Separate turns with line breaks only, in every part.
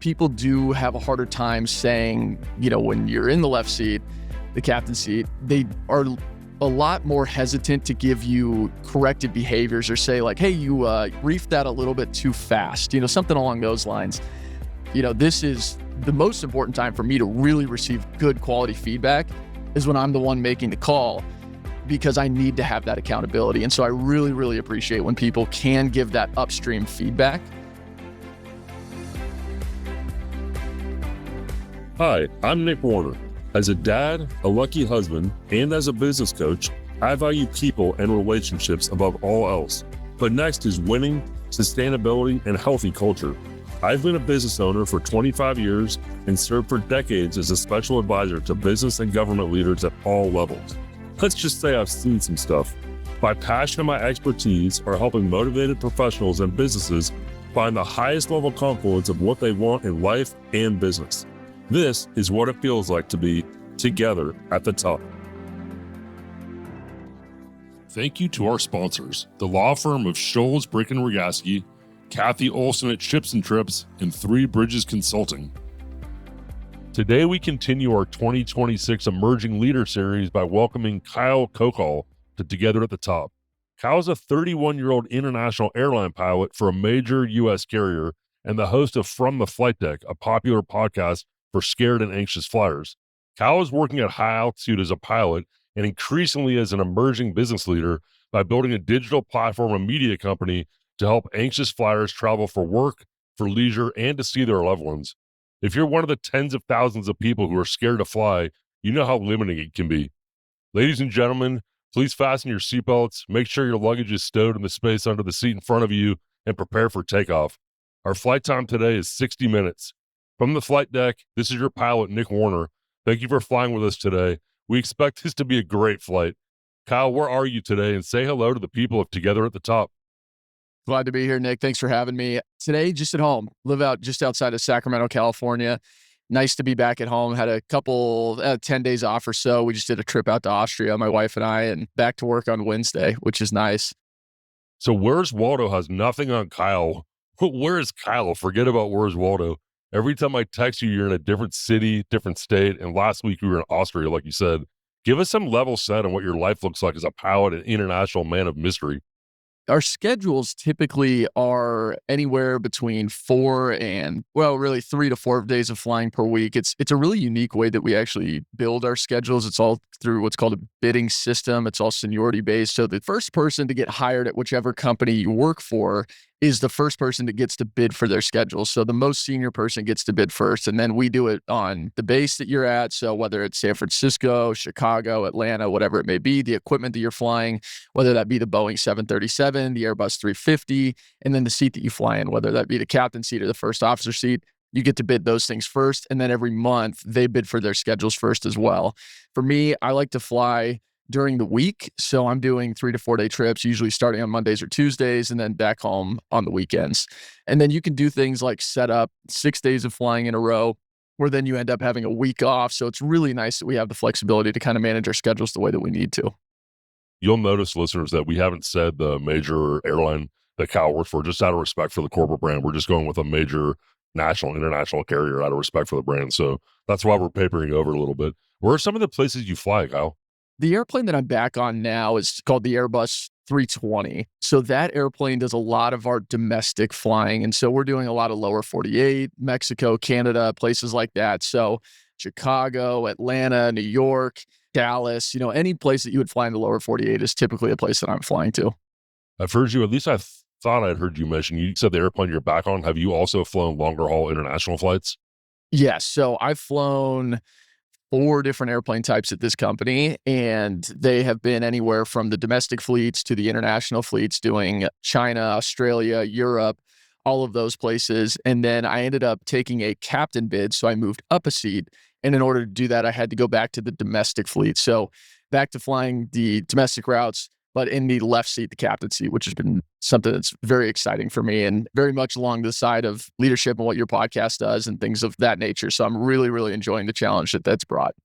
people do have a harder time saying, when you're in the left seat, the captain seat, they are a lot more hesitant to give you corrective behaviors or say like, hey, you reefed that a little bit too fast, something along those lines. This is the most important time for me to really receive good quality feedback is when I'm the one making the call, because I need to have that accountability. And so I really, really appreciate when people can give that upstream feedback.
Hi, I'm Nick Warner. As a dad, a lucky husband, and as a business coach, I value people and relationships above all else. But next is winning, sustainability, and healthy culture. I've been a business owner for 25 years and served for decades as a special advisor to business and government leaders at all levels. Let's just say I've seen some stuff. My passion and my expertise are helping motivated professionals and businesses find the highest level confluence of what they want in life and business. This is what it feels like to be together at the top. Thank you to our sponsors, the law firm of Scholes, Brick & Rogaski, Kathy Olson at Chips and Trips, and Three Bridges Consulting. Today we continue our 2026 Emerging Leader Series by welcoming Kyle Koukol to Together at the Top. Kyle's a 31-year-old international airline pilot for a major U.S. carrier and the host of From the Flight Deck, a popular podcast for scared and anxious flyers. Kyle is working at high altitude as a pilot and increasingly as an emerging business leader by building a digital platform and media company to help anxious flyers travel for work, for leisure, and to see their loved ones. If you're one of the tens of thousands of people who are scared to fly, you know how limiting it can be. Ladies and gentlemen, please fasten your seatbelts, make sure your luggage is stowed in the space under the seat in front of you, and prepare for takeoff. Our flight time today is 60 minutes. From the flight deck, this is your pilot, Nick Warner. Thank you for flying with us today. We expect this to be a great flight. Kyle, where are you today? And say hello to the people of Together at the Top.
Glad to be here, Nick. Thanks for having me. Today, just at home. Live out just outside of Sacramento, California. Nice to be back at home. Had a couple, 10 days off or so. We just did a trip out to Austria, my wife and I, and back to work on Wednesday, which is nice.
So Where's Waldo has nothing on Kyle. Where is Kyle? Forget about Where's Waldo. Every time I text you, you're in a different city, different state. And last week we were in Austria, like you said. Give us some level set on what your life looks like as a pilot and international man of mystery.
Our schedules typically are anywhere between 3 to 4 days of flying per week. It's a really unique way that we actually build our schedules. It's all through what's called a bidding system. It's all seniority based. So the first person to get hired at whichever company you work for is the first person that gets to bid for their schedule. So the most senior person gets to bid first, and then we do it on the base that you're at. So whether it's San Francisco, Chicago, Atlanta, whatever it may be, the equipment that you're flying, whether that be the Boeing 737, the Airbus 350, and then the seat that you fly in, whether that be the captain seat or the first officer seat, you get to bid those things first. And then every month they bid for their schedules first as well. For me, I like to fly during the week. So I'm doing 3 to 4 day trips, usually starting on Mondays or Tuesdays, and then back home on the weekends. And then you can do things like set up 6 days of flying in a row, where then you end up having a week off. So it's really nice that we have the flexibility to kind of manage our schedules the way that we need to.
You'll notice, listeners, that we haven't said the major airline that Kyle works for, just out of respect for the corporate brand. We're just going with a major national, international carrier out of respect for the brand. So that's why we're papering over a little bit. Where are some of the places you fly, Kyle?
The airplane that I'm back on now is called the Airbus 320. So that airplane does a lot of our domestic flying. And so we're doing a lot of lower 48, Mexico, Canada, places like that. So Chicago, Atlanta, New York, Dallas, any place that you would fly in the lower 48 is typically a place that I'm flying to.
I've heard you, at least I thought I'd heard you mention, you said the airplane you're back on. Have you also flown longer haul international flights?
Yes. So I've flown 4 different airplane types at this company, and they have been anywhere from the domestic fleets to the international fleets, doing China, Australia, Europe, all of those places. And then I ended up taking a captain bid, so I moved up a seat. And in order to do that, I had to go back to the domestic fleet. So back to flying the domestic routes, but in the left seat, the captain seat, which has been something that's very exciting for me and very much along the side of leadership and what your podcast does and things of that nature. So I'm really, really enjoying the challenge that's brought.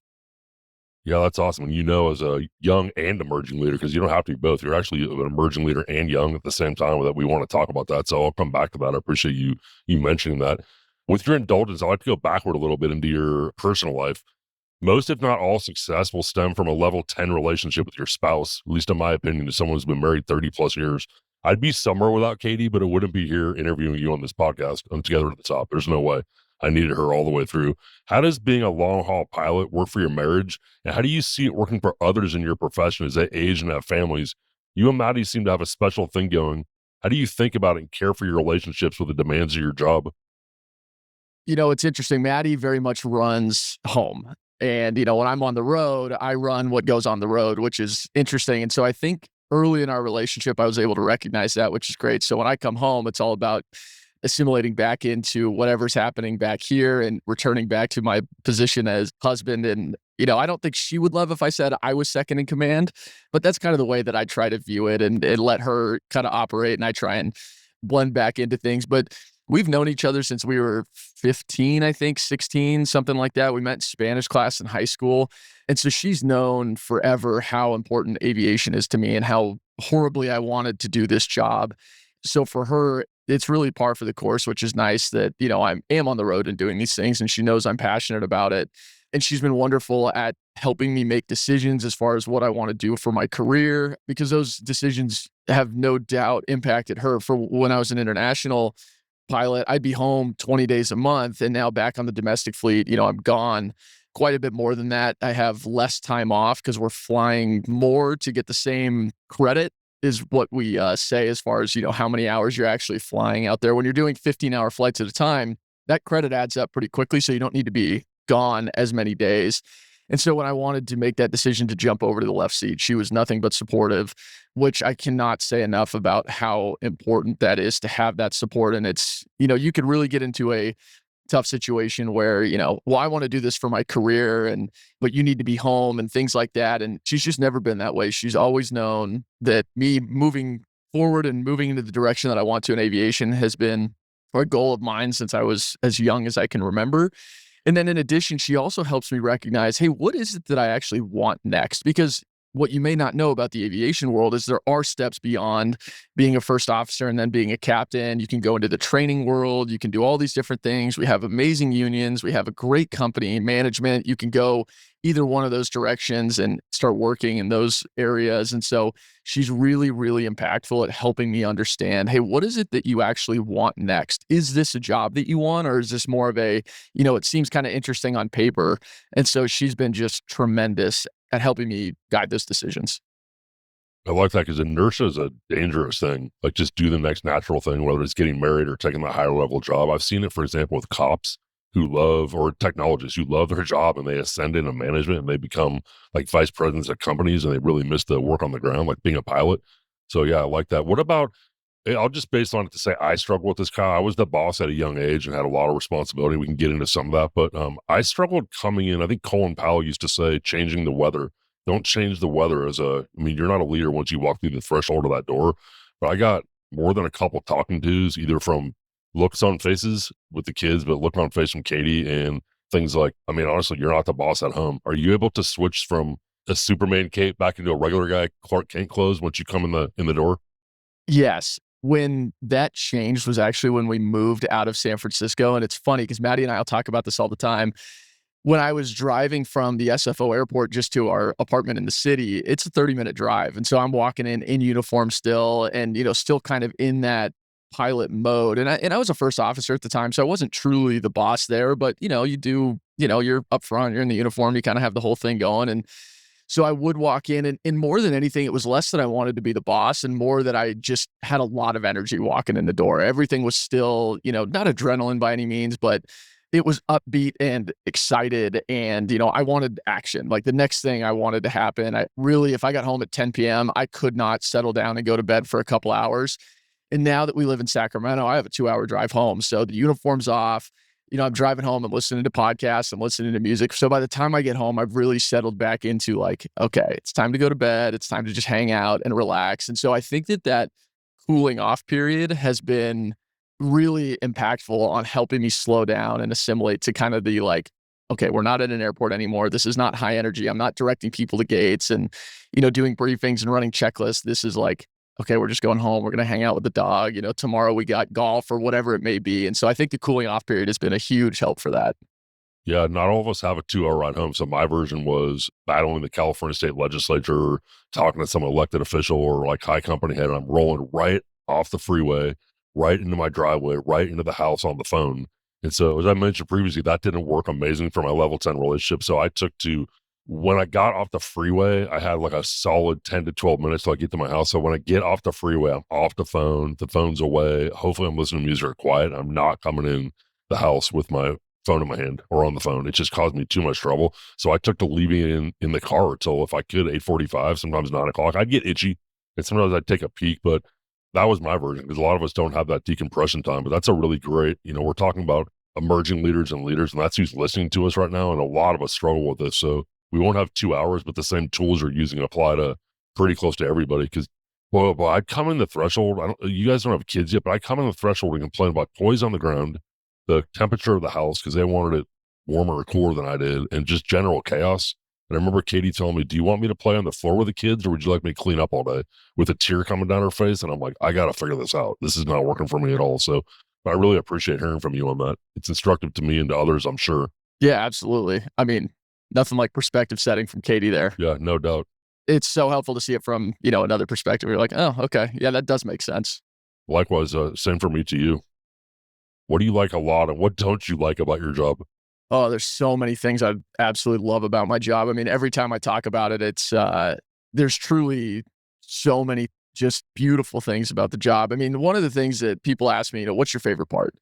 Yeah, that's awesome. And as a young and emerging leader, because you don't have to be both. You're actually an emerging leader and young at the same time, that we want to talk about that. So I'll come back to that. I appreciate you mentioning that. With your indulgence, I'd like to go backward a little bit into your personal life. Most, if not all, success will stem from a level 10 relationship with your spouse, at least in my opinion, as someone who's been married 30 plus years. I'd be somewhere without Katie, but I wouldn't be here interviewing you on this podcast. I'm together at the top. There's no way. I needed her all the way through. How does being a long haul pilot work for your marriage? And how do you see it working for others in your profession as they age and have families? You and Maddie seem to have a special thing going. How do you think about and care for your relationships with the demands of your job?
It's interesting. Maddie very much runs home. And, when I'm on the road, I run what goes on the road, which is interesting. And so I think early in our relationship, I was able to recognize that, which is great. So when I come home, it's all about assimilating back into whatever's happening back here and returning back to my position as husband. And, I don't think she would love if I said I was second in command, but that's kind of the way that I try to view it and let her kind of operate. And I try and blend back into things. But we've known each other since we were 15, I think, 16, something like that. We met in Spanish class in high school. And so she's known forever how important aviation is to me and how horribly I wanted to do this job. So for her, it's really par for the course, which is nice that, I am on the road and doing these things and she knows I'm passionate about it. And she's been wonderful at helping me make decisions as far as what I want to do for my career, because those decisions have no doubt impacted her. For when I was an international pilot, I'd be home 20 days a month. And now back on the domestic fleet, I'm gone quite a bit more than that. I have less time off because we're flying more to get the same credit is what we say as far as, how many hours you're actually flying out there. When you're doing 15-hour flights at a time, that credit adds up pretty quickly. So you don't need to be gone as many days. And so when I wanted to make that decision to jump over to the left seat, she was nothing but supportive, which I cannot say enough about how important that is to have that support. And it's, you could really get into a tough situation where, well, I want to do this for my career but you need to be home and things like that. And she's just never been that way. She's always known that me moving forward and moving into the direction that I want to in aviation has been a goal of mine since I was as young as I can remember. And then in addition, she also helps me recognize, hey, what is it that I actually want next? Because what you may not know about the aviation world is there are steps beyond being a first officer and then being a captain. You can go into the training world. You can do all these different things. We have amazing unions. We have a great company management. You can go either one of those directions and start working in those areas. And so she's really, really impactful at helping me understand, hey, what is it that you actually want next? Is this a job that you want, or is this more of a, it seems kind of interesting on paper? And so she's been just tremendous at helping me guide those decisions.
I like that because inertia is a dangerous thing. Like just do the next natural thing, whether it's getting married or taking the higher level job. I've seen it, for example, with cops who love, or technologists who love their job and they ascend into management and they become like vice presidents at companies and they really miss the work on the ground, like being a pilot. So yeah, I like that. What about, I'll just based on it to say I struggle with this, Kyle. I was the boss at a young age and had a lot of responsibility. We can get into some of that, but I struggled coming in. I think Colin Powell used to say, changing the weather. Don't change the weather you're not a leader once you walk through the threshold of that door. But I got more than a couple talking tos, either from looks on faces with the kids, but look on face from Katie and things like, honestly, you're not the boss at home. Are you able to switch from a Superman cape back into a regular guy Clark Kent clothes once you come in the door?
Yes. When that changed was actually when we moved out of San Francisco. And it's funny because Maddie and I will talk about this all the time. When I was driving from the SFO airport just to our apartment in the city, it's a 30-minute drive. And so I'm walking in uniform still and, still kind of in that pilot mode. And I was a first officer at the time, so I wasn't truly the boss there, but, you do, you're up front, you're in the uniform, you kind of have the whole thing going. And so I would walk in and more than anything, it was less that I wanted to be the boss and more that I just had a lot of energy walking in the door. Everything was still, not adrenaline by any means, but it was upbeat and excited. And, I wanted action. Like the next thing I wanted to happen, if I got home at 10 p.m., I could not settle down and go to bed for a couple hours. And now that we live in Sacramento, I have a 2-hour drive home. So the uniform's off. I'm driving home, I'm listening to podcasts, I'm listening to music. So by the time I get home, I've really settled back into like, okay, it's time to go to bed. It's time to just hang out and relax. And so I think that cooling off period has been really impactful on helping me slow down and assimilate to kind of the like, okay, we're not at an airport anymore. This is not high energy. I'm not directing people to gates and, doing briefings and running checklists. This is like, okay, we're just going home. We're going to hang out with the dog. Tomorrow we got golf or whatever it may be. And so I think the cooling off period has been a huge help for that.
Yeah, not all of us have a 2 hour ride home. So my version was battling the California state legislature, talking to some elected official or like high company head, and I'm rolling right off the freeway, right into my driveway, right into the house on the phone. And so, as I mentioned previously, that didn't work amazing for my level 10 relationship. So I took to, when I got off the freeway, I had like a solid 10 to 12 minutes till I get to my house. So when I get off the freeway, I'm off the phone's away. Hopefully I'm listening to music or quiet. I'm not coming in the house with my phone in my hand or on the phone. It just caused me too much trouble. So I took to leaving it in the car till, if I could, 8:45, sometimes 9 o'clock. I'd get itchy and sometimes I'd take a peek, but that was my version because a lot of us don't have that decompression time. But that's a really great, we're talking about emerging leaders and leaders, and that's who's listening to us right now. And a lot of us struggle with this. So we won't have 2 hours, but the same tools you're using apply to pretty close to everybody. Because boy, I'd come in the threshold. You guys don't have kids yet, but I come in the threshold and complain about toys on the ground, the temperature of the house because they wanted it warmer or cooler than I did, and just general chaos. And I remember Katie telling me, "Do you want me to play on the floor with the kids, or would you like me to clean up all day?" With a tear coming down her face, and I'm like, "I got to figure this out. This is not working for me at all." So, but I really appreciate hearing from you on that. It's instructive to me and to others, I'm sure.
Yeah, absolutely. I mean, nothing like perspective setting from Katie there.
Yeah, no doubt.
It's so helpful to see it from, another perspective. You're like, oh, okay. Yeah, that does make sense.
Likewise, same for me to you. What do you like a lot, and what don't you like about your job?
Oh, there's so many things I absolutely love about my job. I mean, every time I talk about it, there's truly so many just beautiful things about the job. I mean, one of the things that people ask me, what's your favorite part?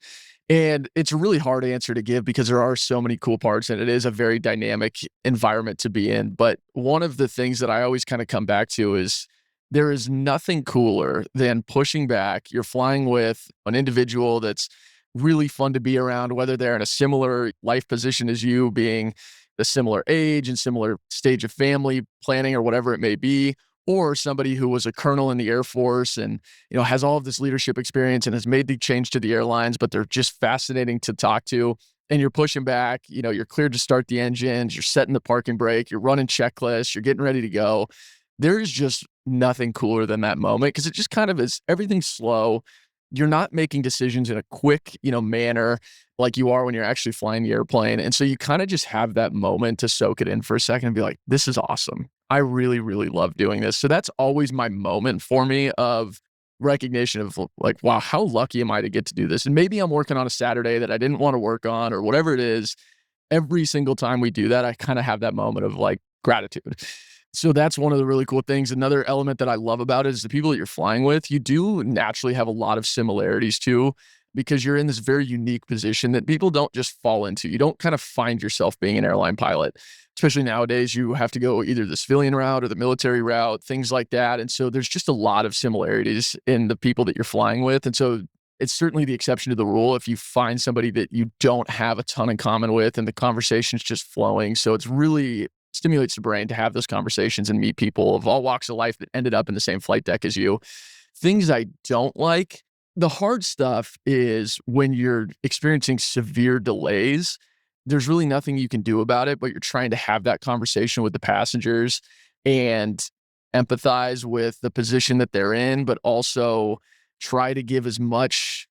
And it's a really hard answer to give because there are so many cool parts and it is a very dynamic environment to be in. But one of the things that I always kind of come back to is there is nothing cooler than pushing back. You're flying with an individual that's really fun to be around, whether they're in a similar life position as you, being a similar age and similar stage of family planning or whatever it may be, or somebody who was a colonel in the Air Force and, has all of this leadership experience and has made the change to the airlines, but they're just fascinating to talk to. And you're pushing back, you're cleared to start the engines, you're setting the parking brake, you're running checklists, you're getting ready to go. There's just nothing cooler than that moment because it just kind of is, everything's slow. You're not making decisions in a quick, manner like you are when you're actually flying the airplane. And so you kind of just have that moment to soak it in for a second and be like, this is awesome. I really, really love doing this. So that's always my moment for me of recognition of like, wow, how lucky am I to get to do this? And maybe I'm working on a Saturday that I didn't want to work on or whatever it is. Every single time we do that, I kind of have that moment of like gratitude. So that's one of the really cool things. Another element that I love about it is the people that you're flying with, you do naturally have a lot of similarities too, because you're in this very unique position that people don't just fall into. You don't kind of find yourself being an airline pilot, especially nowadays. You have to go either the civilian route or the military route, things like that. And so there's just a lot of similarities in the people that you're flying with. And so it's certainly the exception to the rule if you find somebody that you don't have a ton in common with and the conversation's just flowing. So it's really stimulates the brain to have those conversations and meet people of all walks of life that ended up in the same flight deck as you. Things I don't like, the hard stuff is when you're experiencing severe delays, there's really nothing you can do about it, but you're trying to have that conversation with the passengers and empathize with the position that they're in, but also try to give as much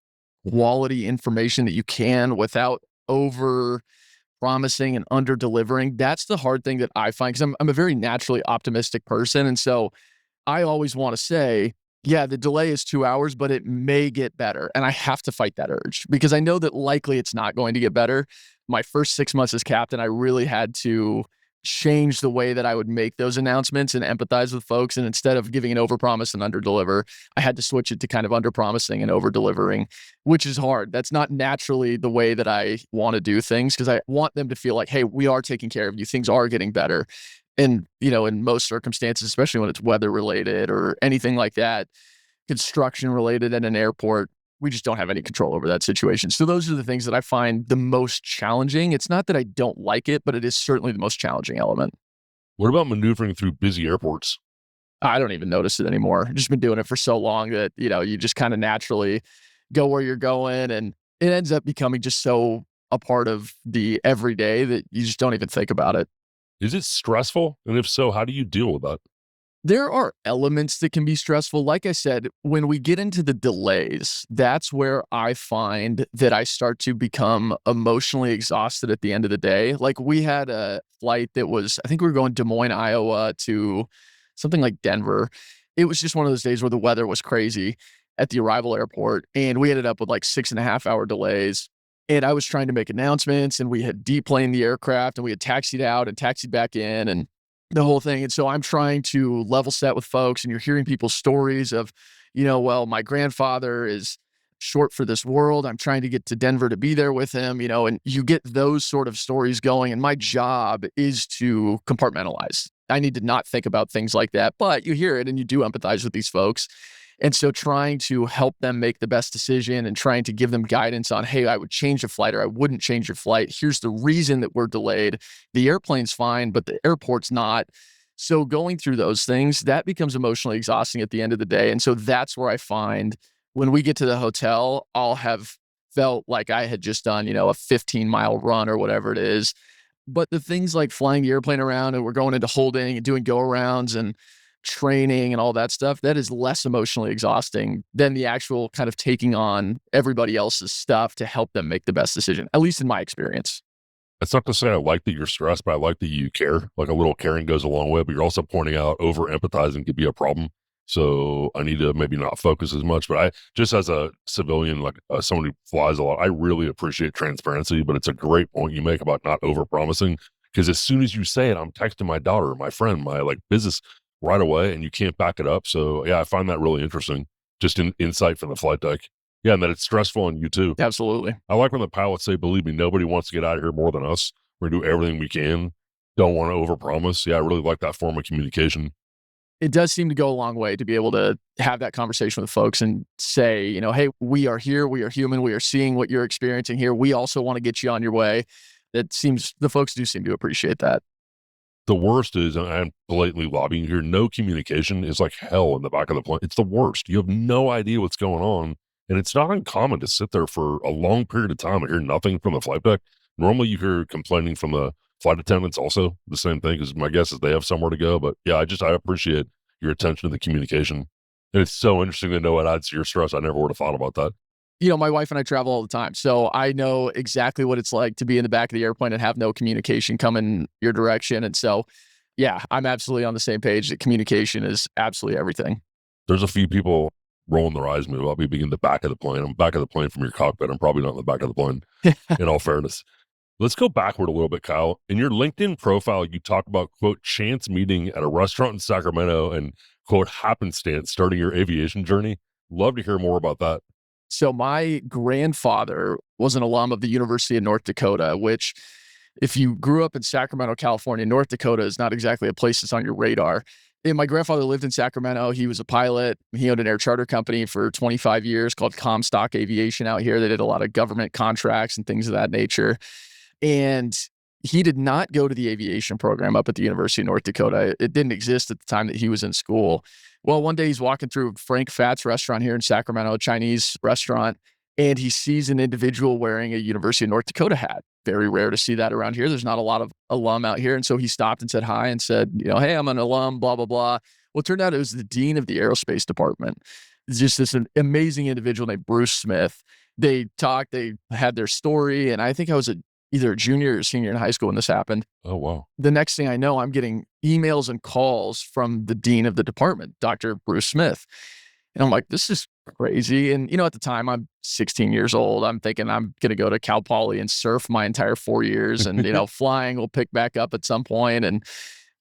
quality information that you can without over promising and under delivering. That's the hard thing that I find because I'm a very naturally optimistic person. And so I always want to say, yeah, the delay is 2 hours, but it may get better. And I have to fight that urge because I know that likely it's not going to get better. My first 6 months as captain, I really had to change the way that I would make those announcements and empathize with folks. And instead of giving an overpromise and underdeliver, I had to switch it to kind of underpromising and over-delivering, which is hard. That's not naturally the way that I want to do things because I want them to feel like, hey, we are taking care of you. Things are getting better. And, in most circumstances, especially when it's weather related or anything like that, construction related at an airport, we just don't have any control over that situation. So those are the things that I find the most challenging. It's not that I don't like it, but it is certainly the most challenging element.
What about maneuvering through busy airports?
I don't even notice it anymore. I've just been doing it for so long that, you just kind of naturally go where you're going and it ends up becoming just so a part of the everyday that you just don't even think about it.
Is it stressful? And if so, how do you deal with that?
There are elements that can be stressful. Like I said, when we get into the delays, that's where I find that I start to become emotionally exhausted at the end of the day. Like we had a flight that was, I think we were going Des Moines, Iowa to something like Denver. It was just one of those days where the weather was crazy at the arrival airport. And we ended up with like 6.5 hour delays. And I was trying to make announcements, and we had deplaned the aircraft, and we had taxied out and taxied back in, and the whole thing. And so I'm trying to level set with folks, and you're hearing people's stories of, well, my grandfather is short for this world. I'm trying to get to Denver to be there with him, and you get those sort of stories going. And my job is to compartmentalize. I need to not think about things like that, but you hear it and you do empathize with these folks. And so trying to help them make the best decision and trying to give them guidance on, hey, I would change a flight or I wouldn't change your flight. Here's the reason that we're delayed. The airplane's fine, but the airport's not. So going through those things, that becomes emotionally exhausting at the end of the day. And so that's where I find when we get to the hotel, I'll have felt like I had just done, a 15-mile run or whatever it is. But the things like flying the airplane around, and we're going into holding and doing go-arounds and training and all that stuff, that is less emotionally exhausting than the actual kind of taking on everybody else's stuff to help them make the best decision, at least in my experience.
It's not to say I like that you're stressed, but I like that you care. Like a little caring goes a long way, but you're also pointing out over empathizing could be a problem. So I need to maybe not focus as much. But I, just as a civilian, like someone who flies a lot, I really appreciate transparency. But it's a great point you make about not over promising, because as soon as you say it, I'm texting my daughter, my friend, my like business right away, and you can't back it up. So yeah, I find that really interesting. Just insight from the flight deck. Yeah, and that it's stressful on you too.
Absolutely.
I like when the pilots say, believe me, nobody wants to get out of here more than us. We're going to do everything we can. Don't want to overpromise. Yeah, I really like that form of communication.
It does seem to go a long way to be able to have that conversation with folks and say, hey, we are here. We are human. We are seeing what you're experiencing here. We also want to get you on your way. It seems the folks do seem to appreciate that.
The worst is, and I'm blatantly lobbying here, no communication is like hell in the back of the plane. It's the worst. You have no idea what's going on. And it's not uncommon to sit there for a long period of time and hear nothing from the flight deck. Normally you hear complaining from the flight attendants also, the same thing, because my guess is they have somewhere to go. But yeah, I appreciate your attention to the communication. And it's so interesting to know what adds to your stress. I never would have thought about that.
My wife and I travel all the time, so I know exactly what it's like to be in the back of the airplane and have no communication coming your direction. And so, yeah, I'm absolutely on the same page that communication is absolutely everything.
There's a few people rolling their eyes at me about me being in the back of the plane. I'm back of the plane from your cockpit. I'm probably not in the back of the plane, in all fairness. Let's go backward a little bit, Kyle. In your LinkedIn profile, you talk about, quote, chance meeting at a restaurant in Sacramento and, quote, happenstance starting your aviation journey. Love to hear more about that.
So my grandfather was an alum of the University of North Dakota, which if you grew up in Sacramento, California, North Dakota is not exactly a place that's on your radar. And my grandfather lived in Sacramento. He was a pilot. He owned an air charter company for 25 years called Comstock Aviation out here. They did a lot of government contracts and things of that nature. And he did not go to the aviation program up at the University of North Dakota. It didn't exist at the time that he was in school. Well, one day he's walking through Frank Fat's restaurant here in Sacramento, a Chinese restaurant, and he sees an individual wearing a University of North Dakota hat. Very rare to see that around here. There's not a lot of alum out here. And so he stopped and said hi and said, hey, I'm an alum, blah, blah, blah. Well, it turned out it was the dean of the aerospace department. It's just this amazing individual named Bruce Smith. They talked, they had their story, and I think I was either a junior or senior in high school when this happened.
Oh, wow.
The next thing I know, I'm getting emails and calls from the dean of the department, Dr. Bruce Smith. And I'm like, this is crazy. And, at the time I'm 16 years old. I'm thinking I'm going to go to Cal Poly and surf my entire 4 years and, flying will pick back up at some point. And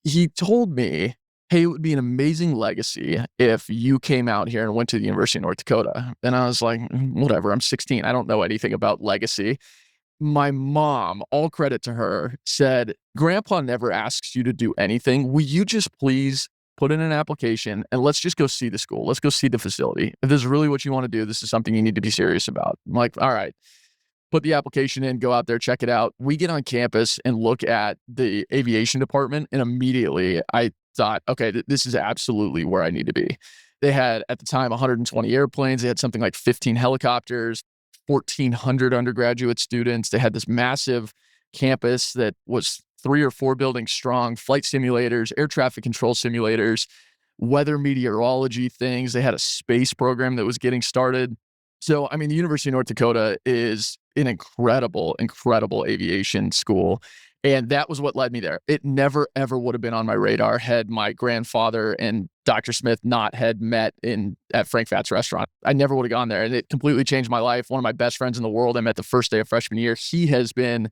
he told me, hey, it would be an amazing legacy if you came out here and went to the University of North Dakota. And I was like, whatever, I'm 16. I don't know anything about legacy. My mom, all credit to her, said, Grandpa never asks you to do anything. Will you just please put in an application and let's just go see the school. Let's go see the facility. If this is really what you want to do, this is something you need to be serious about. I'm like, all right, put the application in, go out there, check it out. We get on campus and look at the aviation department, and immediately I thought, okay, this is absolutely where I need to be. They had, at the time, 120 airplanes. They had something like 15 helicopters, 1,400 undergraduate students. They had this massive campus that was 3 or 4 buildings strong, flight simulators, air traffic control simulators. weather meteorology things. They had a space program that was getting started. So, I mean, the University of North Dakota is an incredible, incredible aviation school. And that was what led me there. It never, ever would have been on my radar had my grandfather and Dr. Smith not had met at Frank Fat's restaurant. I never would have gone there. And it completely changed my life. One of my best friends in the world I met the first day of freshman year. He has been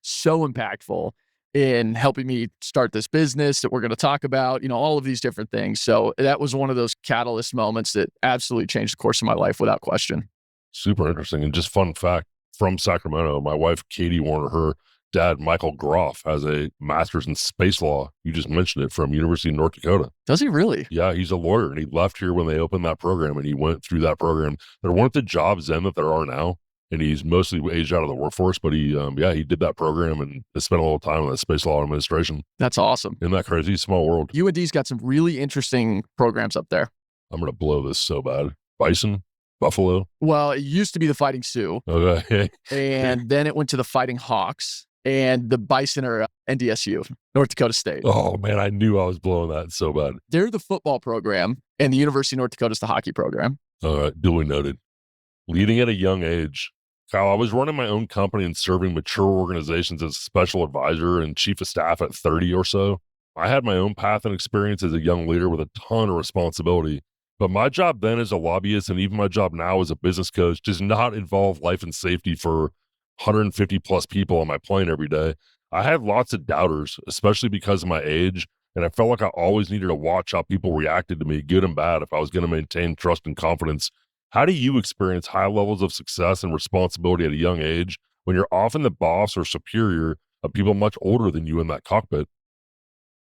so impactful in helping me start this business that we're going to talk about, all of these different things. So that was one of those catalyst moments that absolutely changed the course of my life without question.
Super interesting. And just fun fact from Sacramento, my wife, Katie Warner, her dad, Michael Groff, has a master's in space law. You just mentioned it, from University of North Dakota.
Does he really?
Yeah, he's a lawyer, and he left here when they opened that program, and he went through that program. There weren't the jobs then that there are now, and he's mostly aged out of the workforce, but he did that program and spent a little time in that space law administration.
That's awesome.
Isn't that crazy? Small world.
UND's got some really interesting programs up there.
I'm going to blow this so bad. Bison? Buffalo?
Well, it used to be the Fighting Sioux.
Okay.
And then it went to the Fighting Hawks, and the Bison are NDSU, North Dakota State.
Oh, man, I knew I was blowing that so bad.
They're the football program, and the University of North Dakota is the hockey program.
All right, duly noted. Leading at a young age. Kyle, I was running my own company and serving mature organizations as a special advisor and chief of staff at 30 or so. I had my own path and experience as a young leader with a ton of responsibility. But my job then as a lobbyist, and even my job now as a business coach, does not involve life and safety for 150 plus people on my plane every day. I had lots of doubters, especially because of my age, and I felt like I always needed to watch how people reacted to me, good and bad, if I was going to maintain trust and confidence. How do you experience high levels of success and responsibility at a young age when you're often the boss or superior of people much older than you in that cockpit?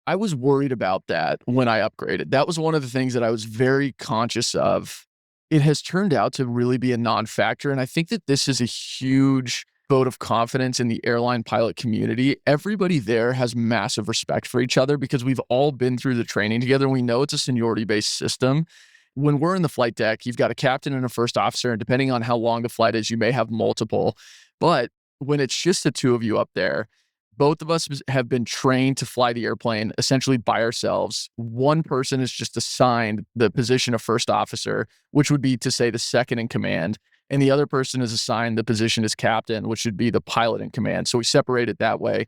I was worried about that when I upgraded. That was one of the things that I was very conscious of. It has turned out to really be a non-factor. And I think that this is a huge vote of confidence in the airline pilot community. Everybody there has massive respect for each other because we've all been through the training together. And we know it's a seniority-based system. When we're in the flight deck, you've got a captain and a first officer. And depending on how long the flight is, you may have multiple. But when it's just the two of you up there, both of us have been trained to fly the airplane essentially by ourselves. One person is just assigned the position of first officer, which would be to say the second in command. And the other person is assigned the position as captain, which would be the pilot in command. So we separate it that way.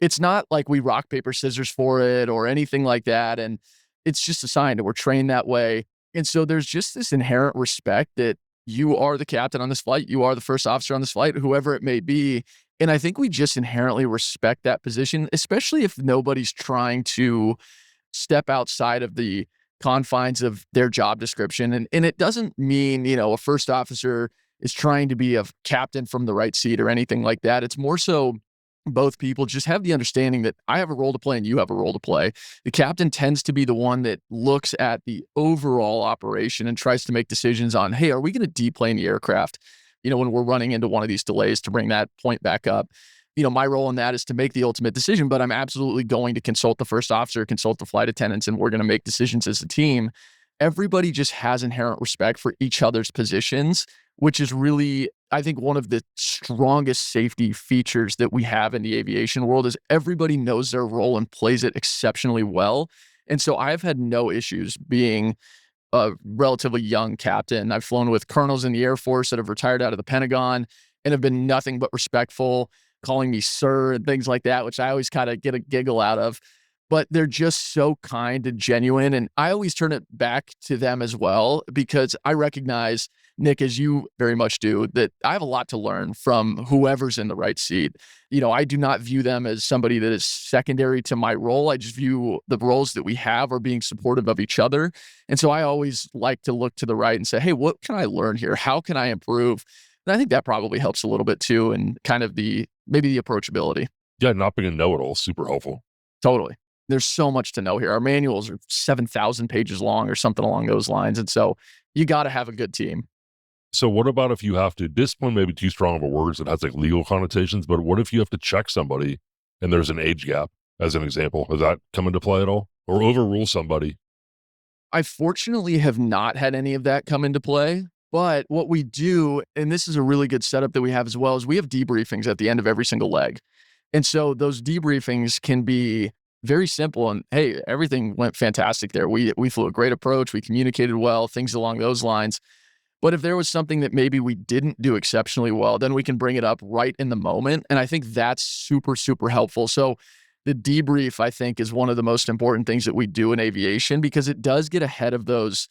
It's not like we rock, paper, scissors for it or anything like that. And it's just assigned and we're trained that way. And so there's just this inherent respect that you are the captain on this flight. You are the first officer on this flight, whoever it may be. And I think we just inherently respect that position, especially if nobody's trying to step outside of the confines of their job description. And it doesn't mean, a first officer is trying to be a captain from the right seat or anything like that. It's more so both people just have the understanding that I have a role to play and you have a role to play. The captain tends to be the one that looks at the overall operation and tries to make decisions on, hey, are we going to deplane the aircraft? When we're running into one of these delays, to bring that point back up. My role in that is to make the ultimate decision, but I'm absolutely going to consult the first officer, consult the flight attendants, and we're going to make decisions as a team. Everybody just has inherent respect for each other's positions, which is really, I think, one of the strongest safety features that we have in the aviation world is everybody knows their role and plays it exceptionally well. And so I've had no issues being a relatively young captain. I've flown with colonels in the Air Force that have retired out of the Pentagon and have been nothing but respectful, calling me sir and things like that, which I always kind of get a giggle out of. But they're just so kind and genuine. And I always turn it back to them as well, because I recognize, Nick, as you very much do, that I have a lot to learn from whoever's in the right seat. I do not view them as somebody that is secondary to my role. I just view the roles that we have are being supportive of each other. And so I always like to look to the right and say, hey, what can I learn here? How can I improve? And I think that probably helps a little bit too. And kind of maybe the approachability.
Yeah, not being a know-it-all, super helpful.
Totally. There's so much to know here. Our manuals are 7,000 pages long or something along those lines. And so you got to have a good team.
So what about if you have to, discipline may be too strong of a word, so it has like legal connotations, but what if you have to check somebody and there's an age gap, as an example? Does that come into play at all? Or overrule somebody?
I fortunately have not had any of that come into play. But what we do, and this is a really good setup that we have as well, is we have debriefings at the end of every single leg. And so those debriefings can be very simple. And hey, everything went fantastic there. We flew a great approach. We communicated well, things along those lines. But if there was something that maybe we didn't do exceptionally well, then we can bring it up right in the moment. And I think that's super, super helpful. So the debrief, I think, is one of the most important things that we do in aviation because it does get ahead of those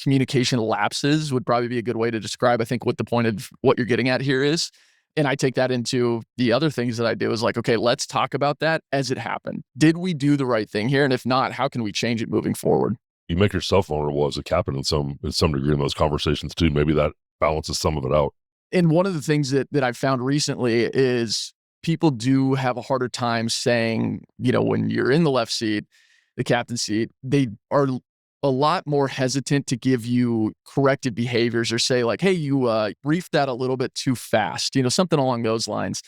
communication lapses, would probably be a good way to describe, I think, what the point of what you're getting at here is. And I take that into the other things that I do is like, okay, let's talk about that as it happened. Did we do the right thing here? And if not, how can we change it moving forward?
You make yourself vulnerable as a captain in some degree in those conversations too. Maybe that balances some of it out.
And one of the things that I've found recently is people do have a harder time saying, when you're in the left seat, the captain seat, they are a lot more hesitant to give you corrected behaviors or say like, hey, you briefed that a little bit too fast, something along those lines.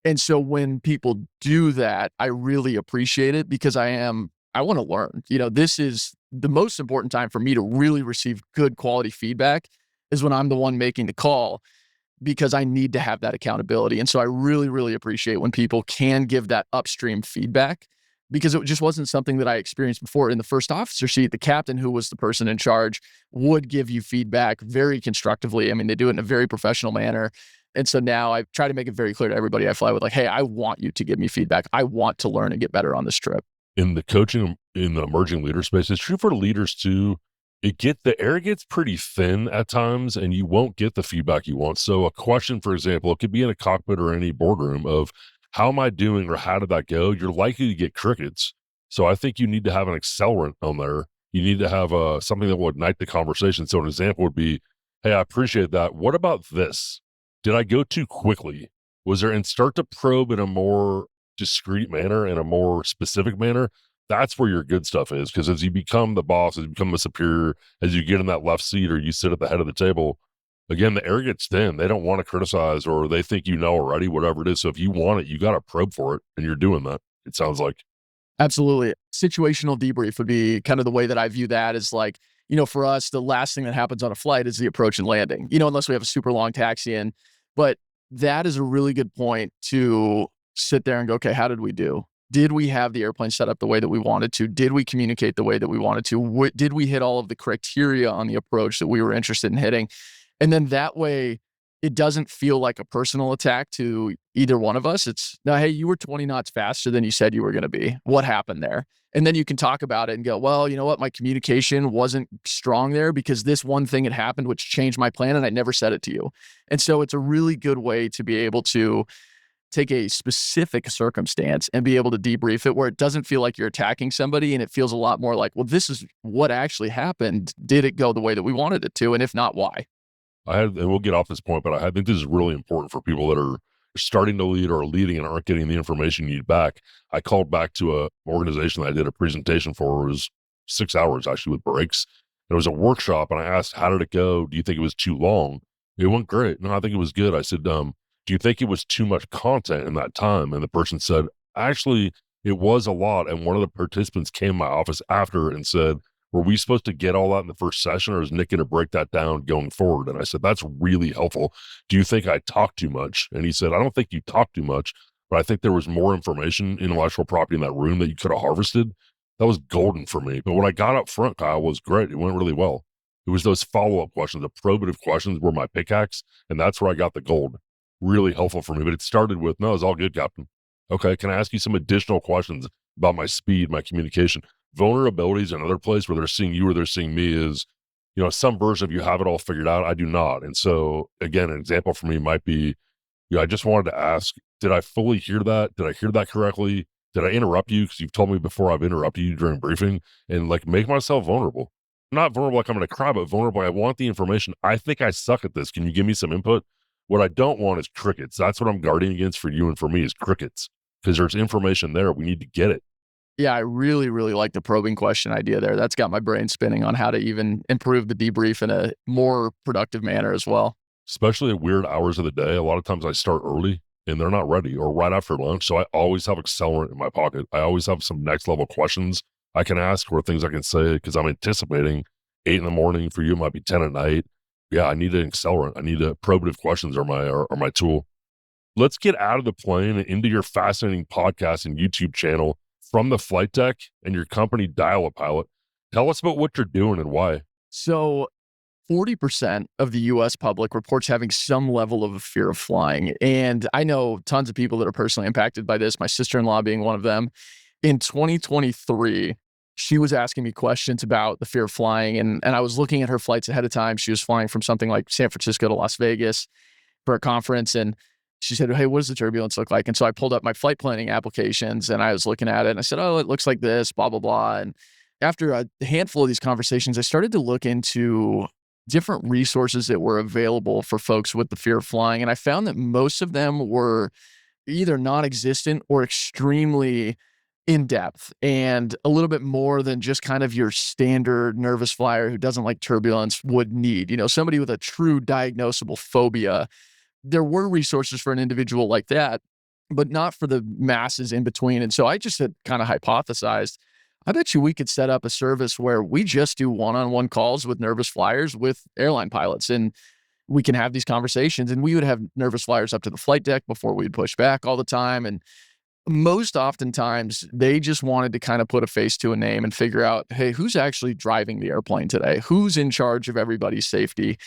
And so when people do that, I really appreciate it because I want to learn. This is the most important time for me to really receive good quality feedback is when I'm the one making the call because I need to have that accountability. And so I really, really appreciate when people can give that upstream feedback because it just wasn't something that I experienced before. In the first officer seat, the captain, who was the person in charge, would give you feedback very constructively. I mean, they do it in a very professional manner. And so now I try to make it very clear to everybody I fly with, like, hey, I want you to give me feedback. I want to learn and get better on this trip.
In the coaching, in the emerging leader space, it's true for leaders too. The air gets pretty thin at times and you won't get the feedback you want. So a question, for example, it could be in a cockpit or any boardroom of how am I doing or how did that go? You're likely to get crickets. So I think you need to have an accelerant on there. You need to have something that will ignite the conversation. So an example would be, hey, I appreciate that. What about this? Did I go too quickly? And start to probe in a more discreet manner, in a more specific manner. That's where your good stuff is. Because as you become the boss, as you become the superior, as you get in that left seat or you sit at the head of the table, again, the air gets thin. They don't want to criticize or they think you know already, whatever it is. So if you want it, you got to probe for it. And you're doing that, it sounds like.
Absolutely. Situational debrief would be kind of the way that I view that is like, for us, the last thing that happens on a flight is the approach and landing, unless we have a super long taxi in. But that is a really good point to sit there and go, okay, how did we do? Did we have the airplane set up the way that we wanted to? Did we communicate the way that we wanted to? Did we hit all of the criteria on the approach that we were interested in hitting? And then that way, it doesn't feel like a personal attack to either one of us. It's, no, hey, you were 20 knots faster than you said you were going to be. What happened there? And then you can talk about it and go, well, you know what? My communication wasn't strong there because this one thing had happened, which changed my plan, and I never said it to you. And so it's a really good way to be able to take a specific circumstance and be able to debrief it where it doesn't feel like you're attacking somebody and it feels a lot more like, well, this is what actually happened. Did it go the way that we wanted it to? And if not, why?
And we'll get off this point, but I think this is really important for people that are starting to lead or are leading and aren't getting the information you need back. I called back to an organization that I did a presentation for. It was 6 hours actually with breaks. It was a workshop and I asked, how did it go? Do you think it was too long? It went great. No, I think it was good. I said, do you think it was too much content in that time? And the person said, actually, it was a lot. And one of the participants came to my office after and said, were we supposed to get all that in the first session or is Nick going to break that down going forward? And I said, that's really helpful. Do you think I talked too much? And he said, I don't think you talked too much, but I think there was more information, intellectual property in that room that you could have harvested. That was golden for me. But when I got up front, Kyle, was great. It went really well. It was those follow-up questions, the probative questions were my pickaxe. And that's where I got the gold. Really helpful for me. But it started with, no, it's all good, Captain. Okay, can I ask you some additional questions about my speed, my communication? Vulnerabilities, another place where they're seeing you or they're seeing me is, some version of you have it all figured out. I do not. And so again, an example for me might be, I just wanted to ask, did I fully hear that? Did I hear that correctly? Did I interrupt you? Because you've told me before I've interrupted you during briefing, and like make myself vulnerable. Not vulnerable like I'm going to cry, but vulnerable. I want the information. I think I suck at this. Can you give me some input? What I don't want is crickets. That's what I'm guarding against for you and for me is crickets, because there's information there. We need to get it.
Yeah, I really, really like the probing question idea there. That's got my brain spinning on how to even improve the debrief in a more productive manner as well.
Especially at weird hours of the day. A lot of times I start early and they're not ready or right after lunch. So I always have accelerant in my pocket. I always have some next level questions I can ask or things I can say because I'm anticipating 8 in the morning. For you, it might be 10 at night. Yeah, I need an accelerant. I need probative questions are my tool. Let's get out of the plane and into your fascinating podcast and YouTube channel. from the flight deck and your company Dial-A-Pilot. Tell us about what you're doing and why.
So 40% of the US public reports having some level of a fear of flying. And I know tons of people that are personally impacted by this, my sister-in-law being one of them. In 2023, she was asking me questions about the fear of flying. And I was looking at her flights ahead of time. She was flying from something like San Francisco to Las Vegas for a conference. And she said, "Hey, what does the turbulence look like?" And so I pulled up my flight planning applications and I was looking at it and I said, "Oh, it looks like this, blah, blah, blah." And after a handful of these conversations, I started to look into different resources that were available for folks with the fear of flying. And I found that most of them were either non-existent or extremely in-depth and a little bit more than just kind of your standard nervous flyer who doesn't like turbulence would need. Somebody with a true diagnosable phobia. There were resources for an individual like that, but not for the masses in between. And so I just had kind of hypothesized, I bet you we could set up a service where we just do one-on-one calls with nervous flyers with airline pilots, and we can have these conversations, and we would have nervous flyers up to the flight deck before we'd push back all the time. And most oftentimes they just wanted to kind of put a face to a name and figure out, hey, who's actually driving the airplane today? Who's in charge of everybody's safety?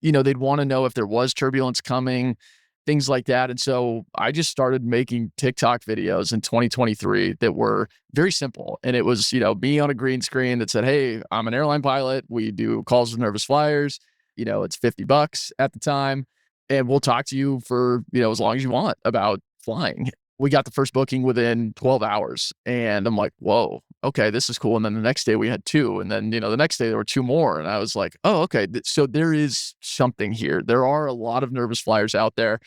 They'd want to know if there was turbulence coming, things like that. And so I just started making TikTok videos in 2023 that were very simple. And it was, me on a green screen that said, "Hey, I'm an airline pilot. We do calls with nervous flyers. It's $50 at the time. And we'll talk to you for, as long as you want about flying." We got the first booking within 12 hours. And I'm like, whoa, okay, this is cool. And then the next day we had two. And then, the next day there were two more. And I was like, oh, okay. So there is something here. There are a lot of nervous flyers out there.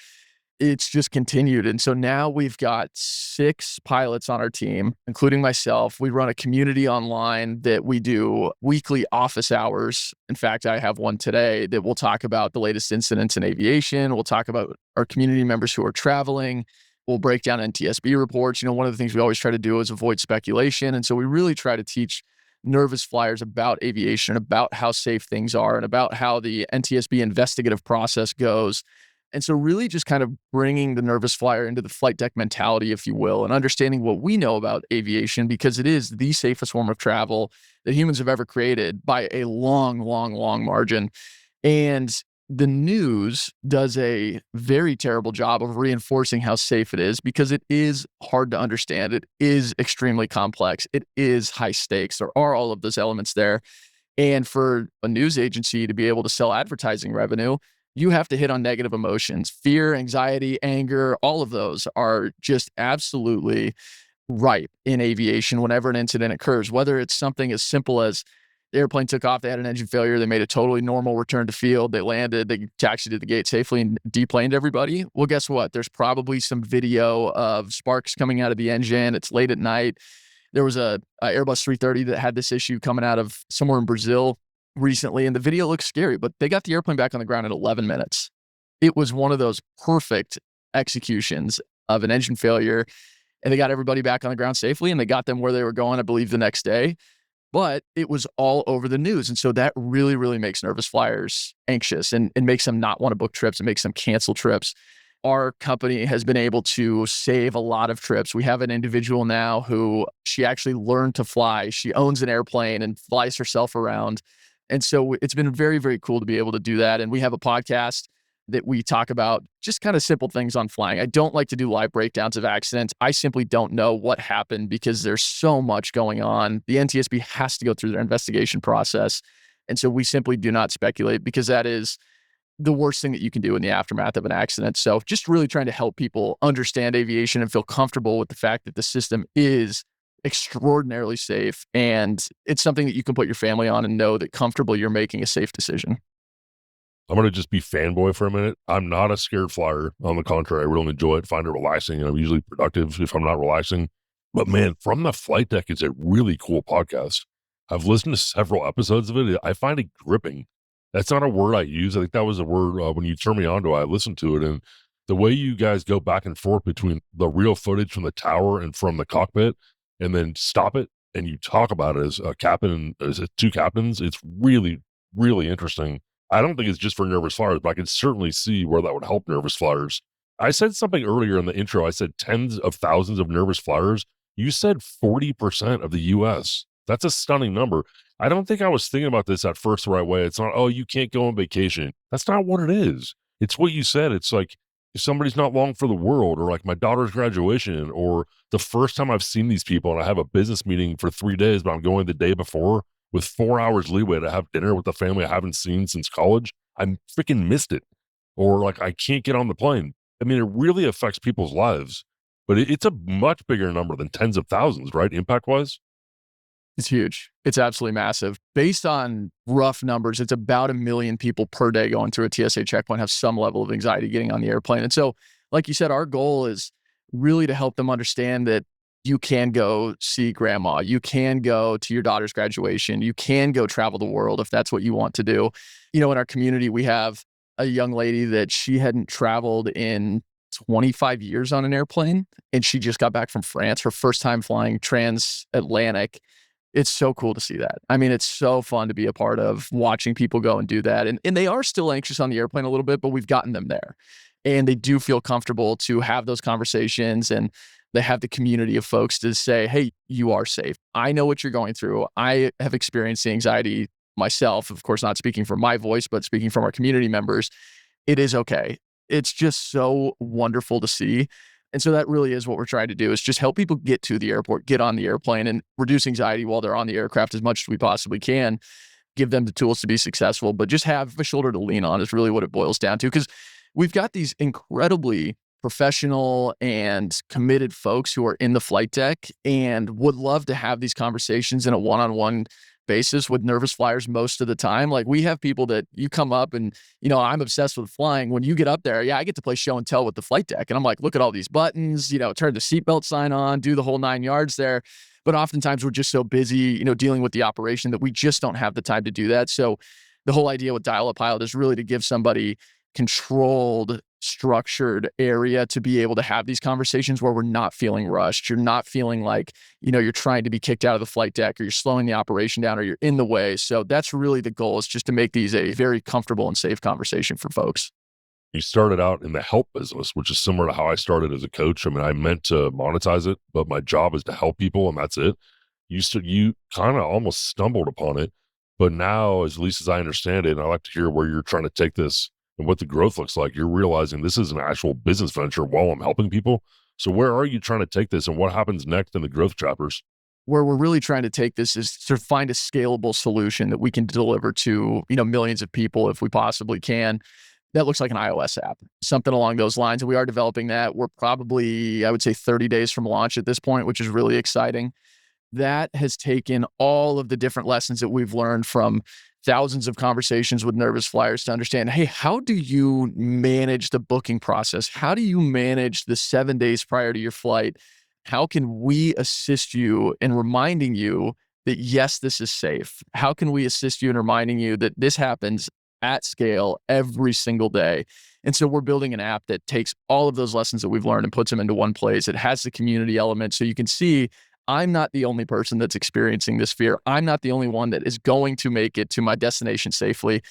It's just continued. And so now we've got 6 pilots on our team, including myself. We run a community online that we do weekly office hours. In fact, I have one today that will talk about the latest incidents in aviation. We'll talk about our community members who are traveling. We'll break down NTSB reports. One of the things we always try to do is avoid speculation. And so we really try to teach nervous flyers about aviation, about how safe things are, and about how the NTSB investigative process goes. And so really just kind of bringing the nervous flyer into the flight deck mentality, if you will, and understanding what we know about aviation, because it is the safest form of travel that humans have ever created by a long, long, long margin. And the news does a very terrible job of reinforcing how safe it is, because it is hard to understand. It is extremely complex. It is high stakes. There are all of those elements there. And for a news agency to be able to sell advertising revenue, you have to hit on negative emotions. Fear, anxiety, anger, all of those are just absolutely ripe in aviation whenever an incident occurs, whether it's something as simple as the airplane took off, they had an engine failure, they made a totally normal return to field, they landed, they taxied to the gate safely and deplaned everybody. Well, guess what? There's probably some video of sparks coming out of the engine. It's late at night. There was a Airbus 330 that had this issue coming out of somewhere in Brazil recently, and the video looks scary, but they got the airplane back on the ground in 11 minutes. It was one of those perfect executions of an engine failure, and they got everybody back on the ground safely, and they got them where they were going, I believe, the next day. But it was all over the news. And so that really, really makes nervous flyers anxious and makes them not want to book trips. It makes them cancel trips. Our company has been able to save a lot of trips. We have an individual now who she actually learned to fly. She owns an airplane and flies herself around. And so it's been very, very cool to be able to do that. And we have a podcast that we talk about just kind of simple things on flying. I don't like to do live breakdowns of accidents. I simply don't know what happened because there's so much going on. The NTSB has to go through their investigation process. And so we simply do not speculate, because that is the worst thing that you can do in the aftermath of an accident. So just really trying to help people understand aviation and feel comfortable with the fact that the system is extraordinarily safe. And it's something that you can put your family on and know that comfortably you're making a safe decision.
I'm going to just be fanboy for a minute. I'm not a scared flyer. On the contrary, I really enjoy it, find it relaxing. I'm usually productive if I'm not relaxing. But man, From the Flight Deck is a really cool podcast. I've listened to several episodes of it. I find it gripping. That's not a word I use. I think that was a word when you turned me on to it, I listened to it. And the way you guys go back and forth between the real footage from the tower and from the cockpit, and then stop it, and you talk about it as a captain, as two captains, it's really, really interesting. I don't think it's just for nervous flyers, but I can certainly see where that would help nervous flyers. I said something earlier in the intro. I said tens of thousands of nervous flyers. You said 40% of the US. That's a stunning number. I don't think I was thinking about this at first the right way. It's not, oh, you can't go on vacation. That's not what it is. It's what you said. It's like if somebody's not long for the world, or like my daughter's graduation, or the first time I've seen these people and I have a business meeting for 3 days, but I'm going the day before with 4 hours leeway to have dinner with the family I haven't seen since college. I freaking missed it. Or like I can't get on the plane. I mean, it really affects people's lives, but it's a much bigger number than tens of thousands, right? Impact wise.
It's huge. It's absolutely massive. Based on rough numbers, it's about 1 million people per day going through a TSA checkpoint have some level of anxiety getting on the airplane. And so, like you said, our goal is really to help them understand that you can go see grandma. You can go to your daughter's graduation. You can go travel the world if that's what you want to do. In our community, we have a young lady that she hadn't traveled in 25 years on an airplane, and she just got back from France, her first time flying transatlantic. It's so cool to see that. I mean, it's so fun to be a part of watching people go and do that. And they are still anxious on the airplane a little bit, but we've gotten them there. And they do feel comfortable to have those conversations, and they have the community of folks to say, hey, you are safe. I know what you're going through. I have experienced the anxiety myself, of course, not speaking from my voice, but speaking from our community members. It is okay. It's just so wonderful to see. And so that really is what we're trying to do, is just help people get to the airport, get on the airplane, and reduce anxiety while they're on the aircraft as much as we possibly can, give them the tools to be successful, but just have a shoulder to lean on is really what it boils down to. Because we've got these incredibly professional and committed folks who are in the flight deck and would love to have these conversations in a one-on-one basis with nervous flyers most of the time. Like, we have people that you come up and, I'm obsessed with flying. When you get up there, I get to play show and tell with the flight deck. And I'm like, look at all these buttons, turn the seatbelt sign on, do the whole 9 yards there. But oftentimes we're just so busy, dealing with the operation that we just don't have the time to do that. So the whole idea with Dial-Up Pilot is really to give somebody controlled, structured area to be able to have these conversations where we're not feeling rushed. You're not feeling like, you're trying to be kicked out of the flight deck, or you're slowing the operation down, or you're in the way. So that's really the goal, is just to make these a very comfortable and safe conversation for folks.
You started out in the help business, which is similar to how I started as a coach. I mean, I meant to monetize it, but my job is to help people, and that's it. You kind of almost stumbled upon it, but now, at least as I understand it, and I like to hear where you're trying to take this and what the growth looks like, you're realizing this is an actual business venture while I'm helping people. So where are you trying to take this, and what happens next in the growth chapters?
Where we're really trying to take this is to find a scalable solution that we can deliver to, millions of people if we possibly can. That looks like an iOS app, something along those lines. And we are developing that. We're probably, I would say, 30 days from launch at this point, which is really exciting. That has taken all of the different lessons that we've learned from thousands of conversations with nervous flyers to understand, hey, how do you manage the booking process? How do you manage the 7 days prior to your flight? How can we assist you in reminding you that, yes, this is safe? How can we assist you in reminding you that this happens at scale every single day? And so we're building an app that takes all of those lessons that we've learned and puts them into one place. It has the community element, so you can see, I'm not the only person that's experiencing this fear. I'm not the only one that is going to make it to my destination safely.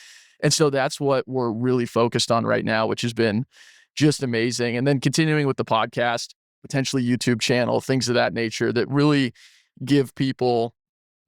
And so that's what we're really focused on right now, which has been just amazing. And then continuing with the podcast, potentially YouTube channel, things of that nature that really give people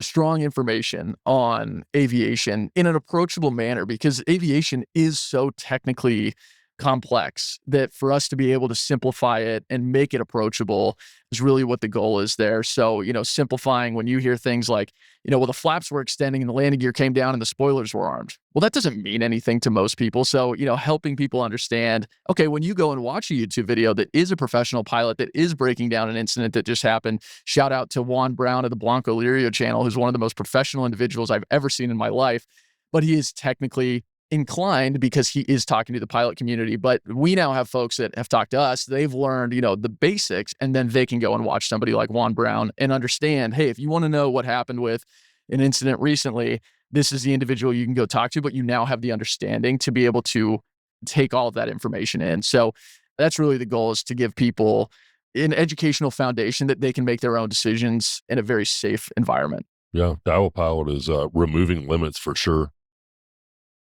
strong information on aviation in an approachable manner, because aviation is so technically complex that for us to be able to simplify it and make it approachable is really what the goal is there. So, simplifying, when you hear things like, well, the flaps were extending and the landing gear came down and the spoilers were armed. Well, that doesn't mean anything to most people. So, helping people understand, okay, when you go and watch a YouTube video that is a professional pilot that is breaking down an incident that just happened, shout out to Juan Brown of the Blanco Lirio channel, who's one of the most professional individuals I've ever seen in my life, but he is technically inclined because he is talking to the pilot community. But we now have folks that have talked to us. They've learned, the basics, and then they can go and watch somebody like Juan Brown and understand, hey, if you want to know what happened with an incident recently, this is the individual you can go talk to, but you now have the understanding to be able to take all of that information in. So that's really the goal, is to give people an educational foundation that they can make their own decisions in a very safe environment.
Yeah, Dial-Up Pilot is removing limits for sure.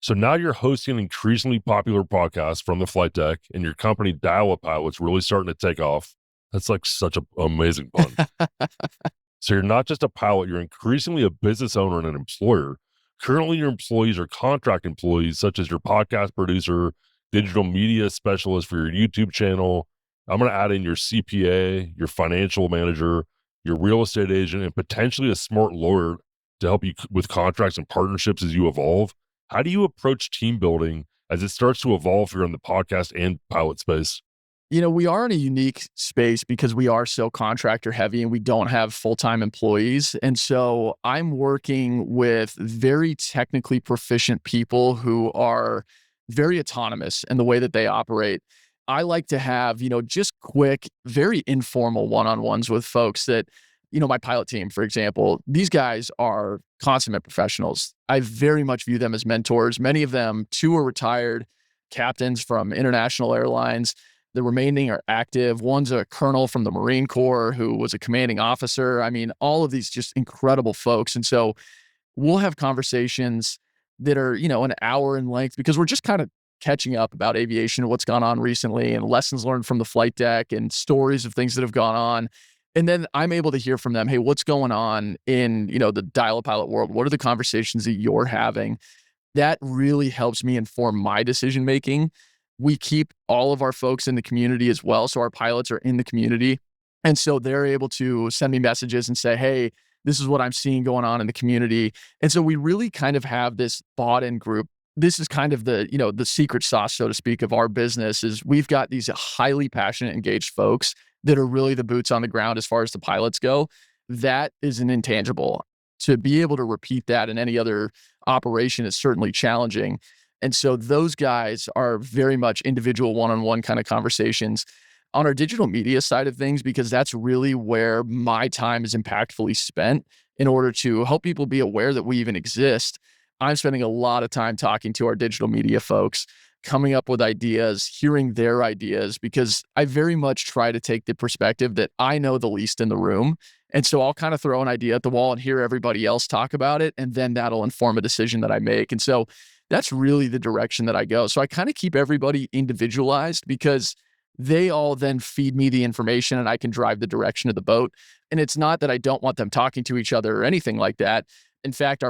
So now you're hosting an increasingly popular podcast from the flight deck, and your company Dial-Up Pilot's really starting to take off. That's like such an amazing pun. So you're not just a pilot, you're increasingly a business owner and an employer. Currently, your employees are contract employees, such as your podcast producer, digital media specialist for your YouTube channel. I'm going to add in your CPA, your financial manager, your real estate agent, and potentially a smart lawyer to help you with contracts and partnerships as you evolve. How do you approach team building as it starts to evolve here in the podcast and pilot space?
We are in a unique space because we are so contractor heavy and we don't have full-time employees. And so I'm working with very technically proficient people who are very autonomous in the way that they operate. I like to have, just quick, very informal one-on-ones with folks that, my pilot team, for example, these guys are consummate professionals. I very much view them as mentors. Many of them, two are retired captains from international airlines. The remaining are active. One's a colonel from the Marine Corps who was a commanding officer. I mean, all of these just incredible folks. And so we'll have conversations that are, an hour in length because we're just kind of catching up about aviation and what's gone on recently and lessons learned from the flight deck and stories of things that have gone on. And then I'm able to hear from them, hey, what's going on in, the dial-a-pilot world? What are the conversations that you're having? That really helps me inform my decision making. We keep all of our folks in the community as well. So our pilots are in the community. And so they're able to send me messages and say, hey, this is what I'm seeing going on in the community. And so we really kind of have this bought-in group. This is kind of the secret sauce, so to speak, of our business is we've got these highly passionate, engaged folks that are really the boots on the ground as far as the pilots go. That is an intangible. To be able to repeat that in any other operation is certainly challenging. And so those guys are very much individual one-on-one kind of conversations. On our digital media side of things, because that's really where my time is impactfully spent in order to help people be aware that we even exist, I'm spending a lot of time talking to our digital media folks, coming up with ideas, hearing their ideas, because I very much try to take the perspective that I know the least in the room. And so I'll kind of throw an idea at the wall and hear everybody else talk about it, and then that'll inform a decision that I make. And so that's really the direction that I go. So I kind of keep everybody individualized because they all then feed me the information and I can drive the direction of the boat. And it's not that I don't want them talking to each other or anything like that. In fact,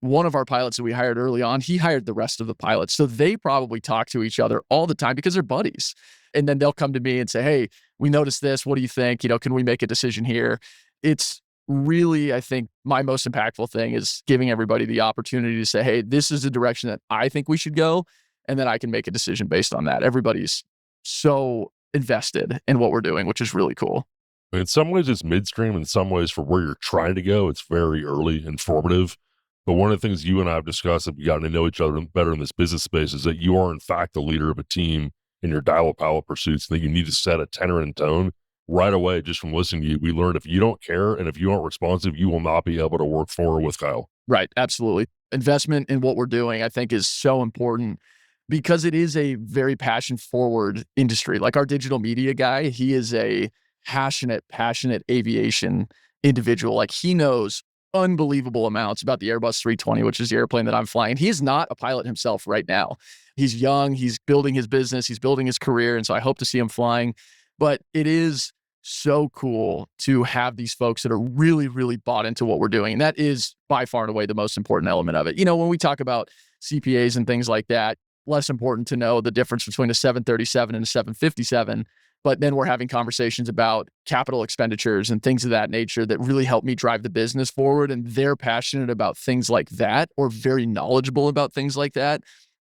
one of our pilots that we hired early on, he hired the rest of the pilots. So they probably talk to each other all the time because they're buddies. And then they'll come to me and say, hey, we noticed this. What do you think? Can we make a decision here? It's really, I think my most impactful thing is giving everybody the opportunity to say, hey, this is the direction that I think we should go. And then I can make a decision based on that. Everybody's so invested in what we're doing, which is really cool.
In some ways, it's midstream. In some ways, for where you're trying to go, it's very early and formative. But one of the things you and I have discussed, and we've gotten to know each other better in this business space, is that you are, in fact, the leader of a team in your dial-a-pilot pursuits, and that you need to set a tenor and tone right away. Just from listening to you, we learned if you don't care and if you aren't responsive, you will not be able to work for or with Kyle.
Right. Absolutely. Investment in what we're doing, I think, is so important because it is a very passion-forward industry. Like our digital media guy, he is a passionate aviation individual. Like he knows unbelievable amounts about the Airbus 320, which is the airplane that I'm flying. He is not a pilot himself right now. He's young. He's building his business. He's building his career. And so I hope to see him flying. But it is so cool to have these folks that are really, really bought into what we're doing. And that is by far and away the most important element of it. When we talk about CPAs and things like that, less important to know the difference between a 737 and a 757. But then we're having conversations about capital expenditures and things of that nature that really help me drive the business forward. And they're passionate about things like that or very knowledgeable about things like that.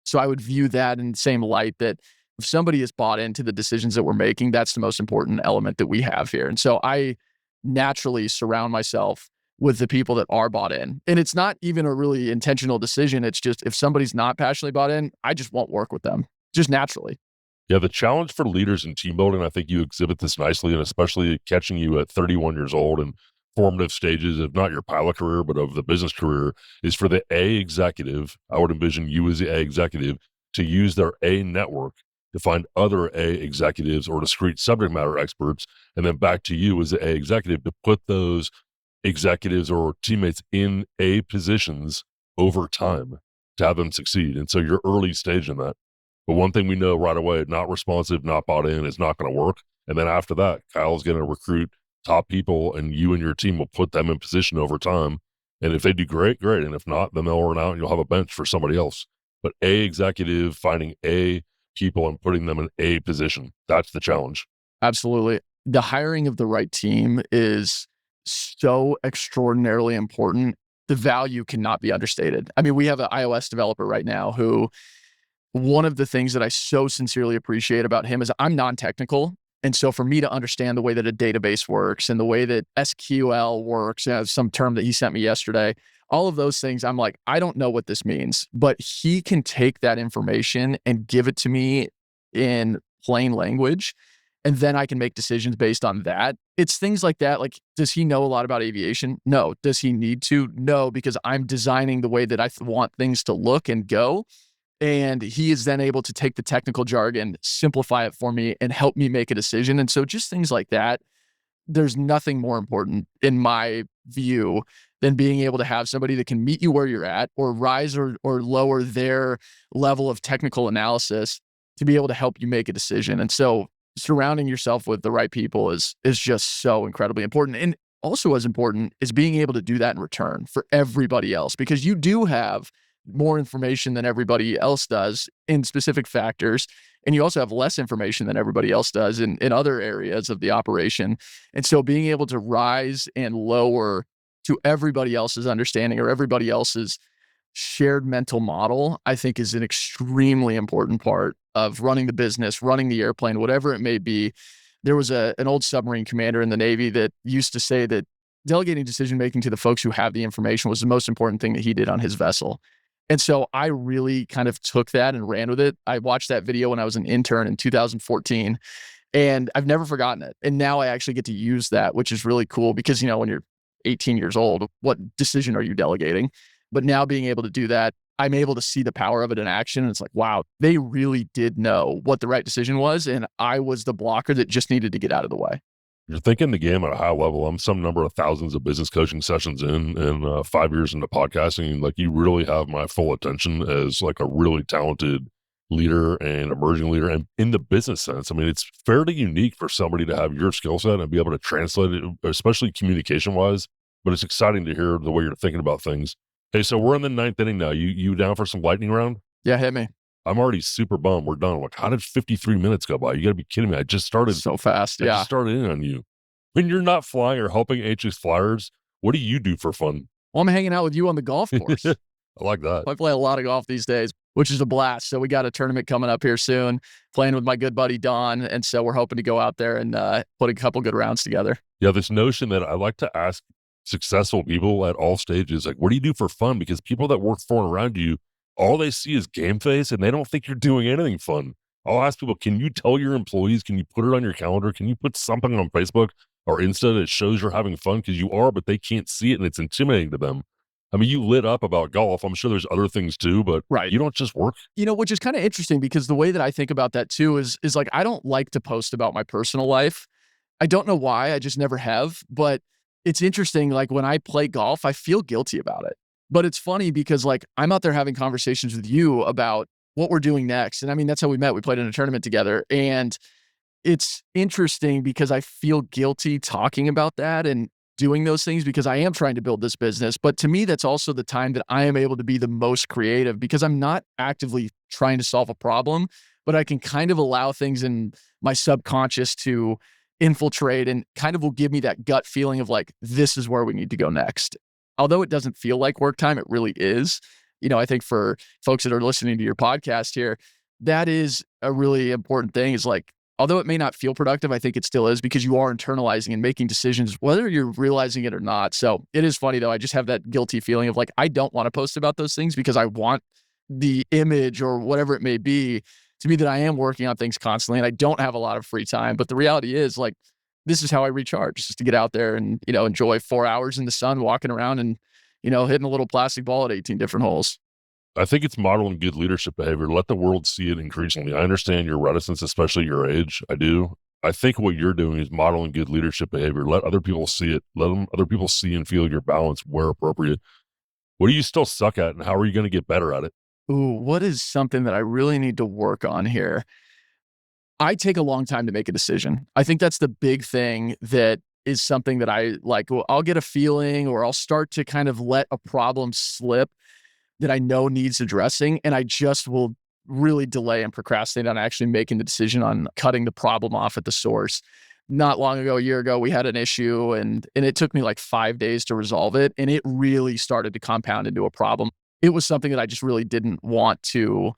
So I would view that in the same light that if somebody is bought into the decisions that we're making, that's the most important element that we have here. And so I naturally surround myself with the people that are bought in. And it's not even a really intentional decision. It's just if somebody's not passionately bought in, I just won't work with them, just naturally.
Yeah, the challenge for leaders in team building, I think you exhibit this nicely, and especially catching you at 31 years old and formative stages of not your pilot career, but of the business career, is for the A executive, I would envision you as the A executive, to use their A network to find other A executives or discrete subject matter experts, and then back to you as the A executive to put those executives or teammates in A positions over time to have them succeed. And so you're early stage in that. But one thing we know right away, not responsive, not bought in, is not going to work. And then after that, Kyle's going to recruit top people, and you and your team will put them in position over time. And if they do great, great. And if not, then they'll run out and you'll have a bench for somebody else. But A executive, finding A people and putting them in A position, that's the challenge.
Absolutely. The hiring of the right team is so extraordinarily important. The value cannot be understated. I mean, we have an iOS developer right now who, one of the things that I so sincerely appreciate about him is I'm non-technical. And so for me to understand the way that a database works and the way that SQL works, some term that he sent me yesterday, all of those things, I'm like, I don't know what this means, but he can take that information and give it to me in plain language. And then I can make decisions based on that. It's things like that. Like, does he know a lot about aviation? No. Does he need to? No, because I'm designing the way that I want things to look and go. And he is then able to take the technical jargon, simplify it for me, and help me make a decision. And so just things like that, there's nothing more important in my view than being able to have somebody that can meet you where you're at or rise or lower their level of technical analysis to be able to help you make a decision. And so surrounding yourself with the right people is just so incredibly important. And also as important is being able to do that in return for everybody else, because you do have more information than everybody else does in specific factors. And you also have less information than everybody else does in other areas of the operation. And so being able to rise and lower to everybody else's understanding or everybody else's shared mental model, I think is an extremely important part of running the business, running the airplane, whatever it may be. There was an old submarine commander in the Navy that used to say that delegating decision-making to the folks who have the information was the most important thing that he did on his vessel. And so I really kind of took that and ran with it. I watched that video when I was an intern in 2014, and I've never forgotten it. And now I actually get to use that, which is really cool because, when you're 18 years old, what decision are you delegating? But now being able to do that, I'm able to see the power of it in action. And it's like, wow, they really did know what the right decision was. And I was the blocker that just needed to get out of the way.
You're thinking the game at a high level. I'm some number of thousands of business coaching sessions in, and 5 years into podcasting. Like, you really have my full attention as like a really talented leader and emerging leader. And in the business sense, I mean, it's fairly unique for somebody to have your skill set and be able to translate it, especially communication wise. But it's exciting to hear the way you're thinking about things. Hey, so we're in the 9th inning now. You down for some lightning round?
Yeah, hit me.
I'm already super bummed. We're done. Like, how did 53 minutes go by? You got to be kidding me. I just started
so fast.
I just started in on you. When you're not flying or helping HS Flyers, what do you do for fun?
Well, I'm hanging out with you on the golf course.
I like that.
I play a lot of golf these days, which is a blast. So we got a tournament coming up here soon, playing with my good buddy Don. And so we're hoping to go out there and put a couple good rounds together.
Yeah, this notion that I like to ask successful people at all stages, like, what do you do for fun? Because people that work for and around you, all they see is game face and they don't think you're doing anything fun. I'll ask people, can you tell your employees, can you put it on your calendar? Can you put something on Facebook or Insta that shows you're having fun? Because you are, but they can't see it and it's intimidating to them. I mean, you lit up about golf. I'm sure there's other things too, but
right.
You don't just work.
Which is kind of interesting because the way that I think about that too is like, I don't like to post about my personal life. I don't know why, I just never have, but it's interesting. Like, when I play golf, I feel guilty about it, but it's funny because like I'm out there having conversations with you about what we're doing next. And I mean, that's how we met. We played in a tournament together, and it's interesting because I feel guilty talking about that and doing those things because I am trying to build this business. But to me, that's also the time that I am able to be the most creative because I'm not actively trying to solve a problem, but I can kind of allow things in my subconscious to infiltrate and kind of will give me that gut feeling of like, this is where we need to go next. Although it doesn't feel like work time, it really is. I think for folks that are listening to your podcast here, that is a really important thing, is like, although it may not feel productive, I think it still is because you are internalizing and making decisions, whether you're realizing it or not. So it is funny though. I just have that guilty feeling of like, I don't want to post about those things because I want the image or whatever it may be to be that I am working on things constantly and I don't have a lot of free time. But the reality is like, this is how I recharge, just to get out there and, enjoy 4 hours in the sun, walking around and, hitting a little plastic ball at 18 different holes.
I think it's modeling good leadership behavior. Let the world see it increasingly. I understand your reticence, especially your age. I do. I think what you're doing is modeling good leadership behavior. Let other people see it. Other people see and feel your balance where appropriate. What do you still suck at, and how are you going to get better at it?
Ooh, what is something that I really need to work on here? I take a long time to make a decision. I think that's the big thing that is something that I like. Well, I'll get a feeling or I'll start to kind of let a problem slip that I know needs addressing. And I just will really delay and procrastinate on actually making the decision on cutting the problem off at the source. Not long ago, a year ago, we had an issue and it took me like 5 days to resolve it. And it really started to compound into a problem. It was something that I just really didn't want to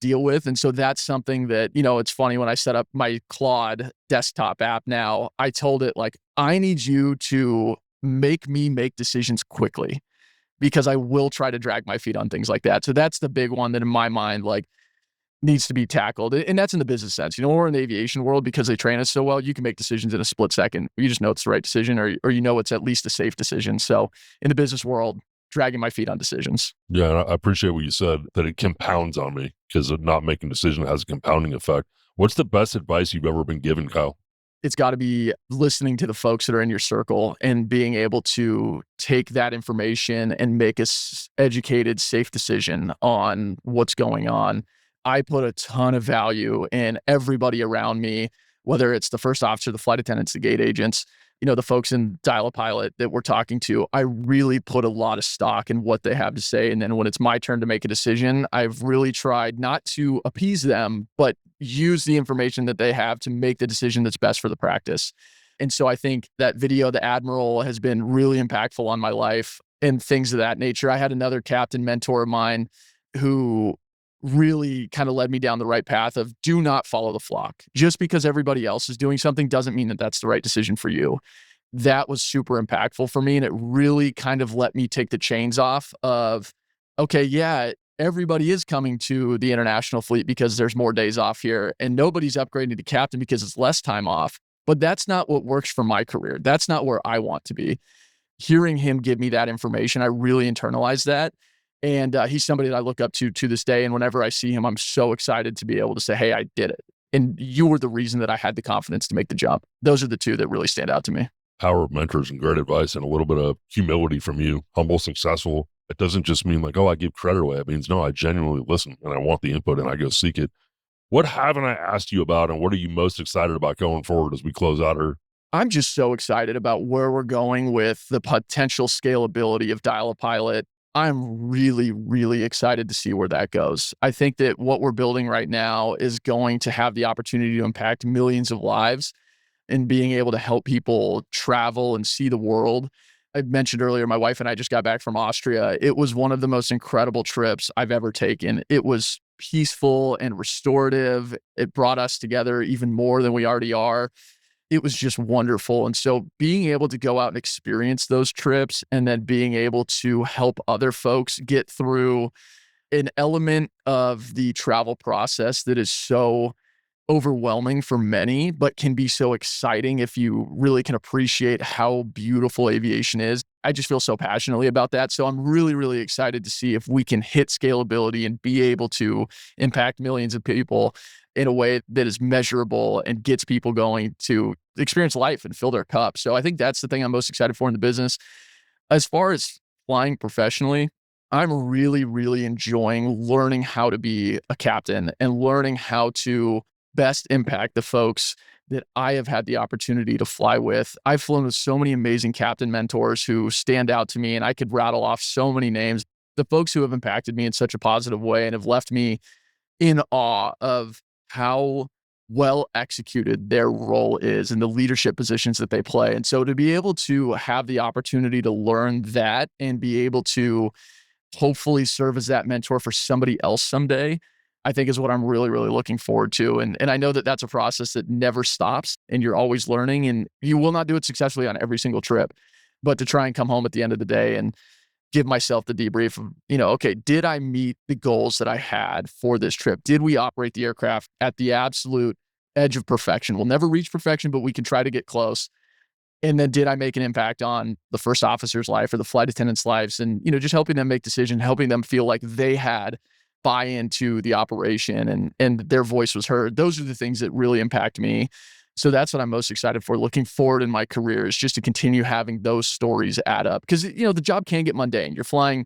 deal with. And so that's something that, it's funny when I set up my Claude desktop app now, I told it like, I need you to make me make decisions quickly because I will try to drag my feet on things like that. So that's the big one that in my mind, like needs to be tackled. And that's in the business sense. When we're in the aviation world, because they train us so well, you can make decisions in a split second. You just know it's the right decision or it's at least a safe decision. So in the business world, dragging my feet on decisions.
Yeah, and I appreciate what you said, that it compounds on me because of not making a decision has a compounding effect. What's the best advice you've ever been given, Kyle?
It's got to be listening to the folks that are in your circle and being able to take that information and make a educated, safe decision on what's going on. I put a ton of value in everybody around me, whether it's the first officer, the flight attendants, the gate agents, the folks in Dial-A-Pilot that we're talking to. I really put a lot of stock in what they have to say. And then when it's my turn to make a decision, I've really tried not to appease them, but use the information that they have to make the decision that's best for the practice. And so I think that video, the Admiral, has been really impactful on my life and things of that nature. I had another captain mentor of mine who really kind of led me down the right path of do not follow the flock. Just because everybody else is doing something doesn't mean that that's the right decision for you. That was super impactful for me. And it really kind of let me take the chains off of, okay, yeah, everybody is coming to the international fleet because there's more days off here and nobody's upgrading to captain because it's less time off. But that's not what works for my career. That's not where I want to be. Hearing him give me that information, I really internalized that. And he's somebody that I look up to this day. And whenever I see him, I'm so excited to be able to say, hey, I did it. And you were the reason that I had the confidence to make the jump. Those are the two that really stand out to me.
Power of mentors and great advice and a little bit of humility from you. Humble, successful. It doesn't just mean like, oh, I give credit away. It means, no, I genuinely listen and I want the input and I go seek it. What haven't I asked you about and what are you most excited about going forward as we close out here?
I'm just so excited about where we're going with the potential scalability of Dial-A-Pilot. I'm really, really excited to see where that goes. I think that what we're building right now is going to have the opportunity to impact millions of lives and being able to help people travel and see the world. I mentioned earlier, my wife and I just got back from Austria. It was one of the most incredible trips I've ever taken. It was peaceful and restorative. It brought us together even more than we already are. It was just wonderful. And so being able to go out and experience those trips and then being able to help other folks get through an element of the travel process that is so overwhelming for many, but can be so exciting if you really can appreciate how beautiful aviation is. I just feel so passionately about that. So I'm really, really excited to see if we can hit scalability and be able to impact millions of people in a way that is measurable and gets people going to experience life and fill their cup. So I think that's the thing I'm most excited for in the business. As far as flying professionally, I'm really, really enjoying learning how to be a captain and learning how to best impact the folks that I have had the opportunity to fly with. I've flown with so many amazing captain mentors who stand out to me, and I could rattle off so many names. The folks who have impacted me in such a positive way and have left me in awe of how well executed their role is and the leadership positions that they play. And so to be able to have the opportunity to learn that and be able to hopefully serve as that mentor for somebody else someday, I think is what I'm really, really looking forward to. And I know that that's a process that never stops and you're always learning, and you will not do it successfully on every single trip, but to try and come home at the end of the day and give myself the debrief of, okay, did I meet the goals that I had for this trip? Did we operate the aircraft at the absolute edge of perfection? We'll never reach perfection, but we can try to get close. And then did I make an impact on the first officer's life or the flight attendant's lives? And, just helping them make decisions, helping them feel like they had buy into the operation and their voice was heard. Those are the things that really impact me. So that's what I'm most excited for looking forward in my career, is just to continue having those stories add up. Because, the job can get mundane. You're flying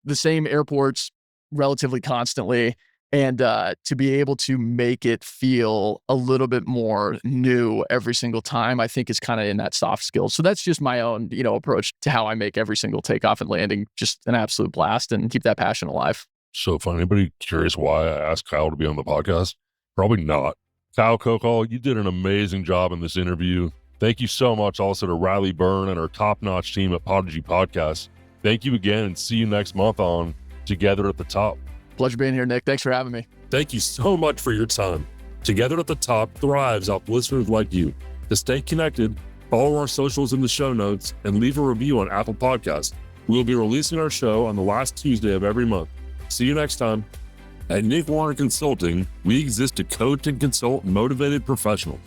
the same airports relatively constantly. And to be able to make it feel a little bit more new every single time, I think is kind of in that soft skill. So that's just my own, approach to how I make every single takeoff and landing just an absolute blast and keep that passion alive.
So if anybody curious why I asked Kyle to be on the podcast, probably not. Kyle Koukol, you did an amazing job in this interview. Thank you so much also to Riley Byrne and our top-notch team at Podigy Podcast. Thank you again, and see you next month on Together at the Top.
Pleasure being here, Nick. Thanks for having me.
Thank you so much for your time. Together at the Top thrives off listeners like you. To stay connected, follow our socials in the show notes and leave a review on Apple Podcasts. We will be releasing our show on the last Tuesday of every month. See you next time. At Nick Warner Consulting, we exist to coach and consult motivated professionals.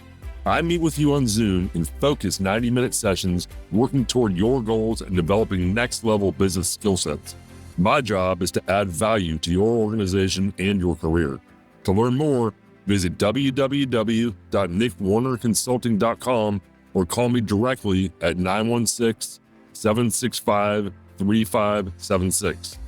I meet with you on Zoom in focused 90-minute sessions, working toward your goals and developing next-level business skill sets. My job is to add value to your organization and your career. To learn more, visit www.nickwarnerconsulting.com or call me directly at 916-765-3576.